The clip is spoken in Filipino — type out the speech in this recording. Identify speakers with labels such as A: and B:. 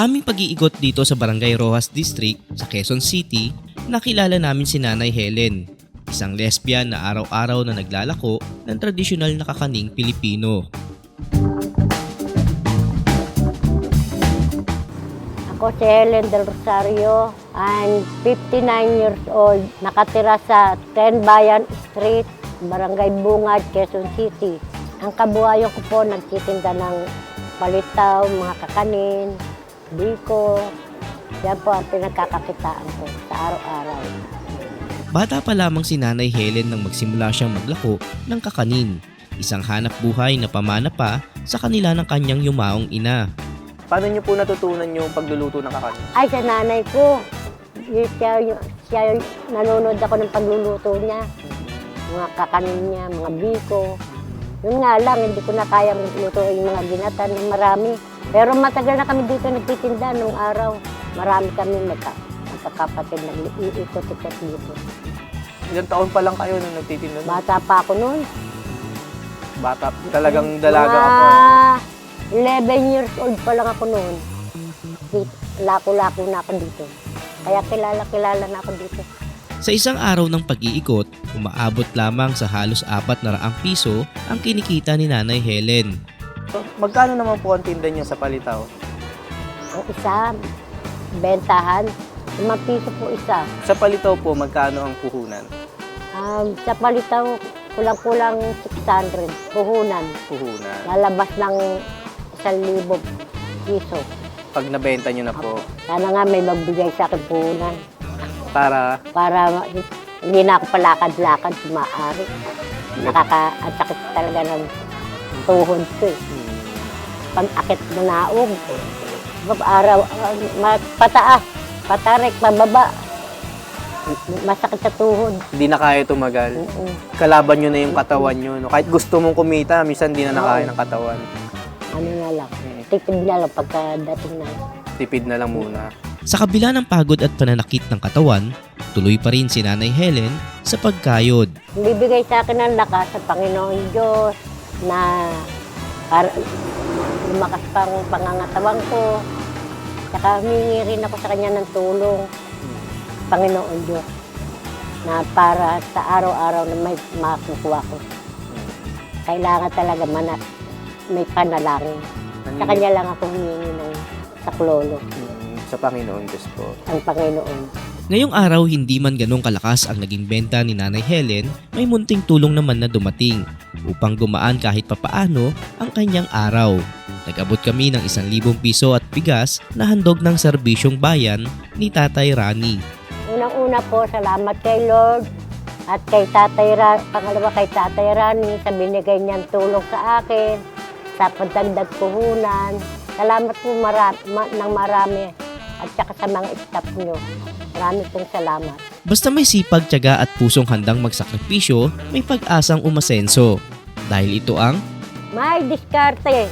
A: Aming pag-iikot dito sa Barangay Rojas District sa Quezon City, nakilala namin si Nanay Helen, isang lesbian na araw-araw na naglalako ng tradisyonal na kakaning Pilipino.
B: Ako si Helen Del Rosario. I'm 59 years old. Nakatira sa 10 Bayan Street, Barangay Bungad, Quezon City. Ang kabuhayan ko po, nagtitinda ng palitaw, mga kakanin, biko. Yan po ang pinagkakakitaan ko sa araw-araw.
A: Bata pa lamang si Nanay Helen nang magsimula siyang maglako ng kakanin, isang hanap buhay na pamana pa sa kanila ng kanyang yumaong ina.
C: Paano niyo po natutunan yung pagluluto ng kakanin?
B: Ay, sa nanay ko. Siya nanonood ako ng pagluluto niya. Mga kakanin niya, mga biko. Yun nga lang, hindi ko na kaya magluto yung mga ginatan ng marami. Pero matagal na kami dito nagtitinda nung araw. Marami kami magkakapatid nag-iikot-ikot dito.
C: Ilang taon pa lang kayo nung nagtitinda?
B: Bata pa ako noon.
C: Bata, talagang dalaga ka pa.
B: 11 years old pa lang ako noon. Lako-lako na ako dito. Kaya kilala na ako dito.
A: Sa isang araw ng pag-iikot, umaabot lamang sa halos 400 piso ang kinikita ni Nanay Helen.
C: Magkano naman po ang tinda niyo sa palitaw?
B: Ang isa, bentahan, 5 piso po isa.
C: Sa palitaw po, magkano ang puhunan?
B: Sa palitaw, kulang-kulang 600, puhunan.
C: Puhunan.
B: Lalabas ng 1,000 piso.
C: Pag nabenta niyo na po,
B: Sana nga may magbigay sa akin puhunan.
C: para
B: Para hindi na ako palakad-lakad, maaari. Ang sakit talaga ng tuhod ko eh. Pag-akit mo naog. Araw, pataas, patarik, pababa. Masakit sa tuhod.
C: hindi na kaya tumagal. Kalaban niyo na yung katawan niyo. No? Kahit gusto mong kumita, minsan hindi na nakaya ng katawan.
B: Ano na lang, tipid na lang pagkadating na.
C: Tipid na lang muna.
A: Sa kabila ng pagod at pananakit ng katawan, tuloy pa rin si Nanay Helen sa pagkayod.
B: Bibigay sa akin ng lakas sa Panginoon Diyos na para lumakas pang pangangatawan ko. Saka humingi rin ako sa Kanya ng tulong, Panginoon Diyos, na para sa araw-araw na may makukuha ko. Kailangan talaga may panalangin. Sa Kanya lang ako humingi ng saklolo,
C: Sa Panginoon Diyos po.
B: ang Panginoon.
A: Ngayong araw hindi man ganong kalakas ang naging benta ni Nanay Helen, may munting tulong naman na dumating upang gumaan kahit papaano ang kanyang araw. Nag-abot kami ng 1,000 piso at bigas na handog ng serbisyong bayan ni Tatay Rani.
B: Unang-una po, salamat kay Lord at kay pangalawa kay Tatay Rani sa binigay niyang tulong sa akin, sa pagdagdag puhunan. Salamat po ng marami at saka sa mga staff niyo. Marami pong salamat.
A: Basta may sipag, tiyaga at pusong handang magsakripisyo, may pag-asang umasenso. Dahil ito ang
B: May diskarte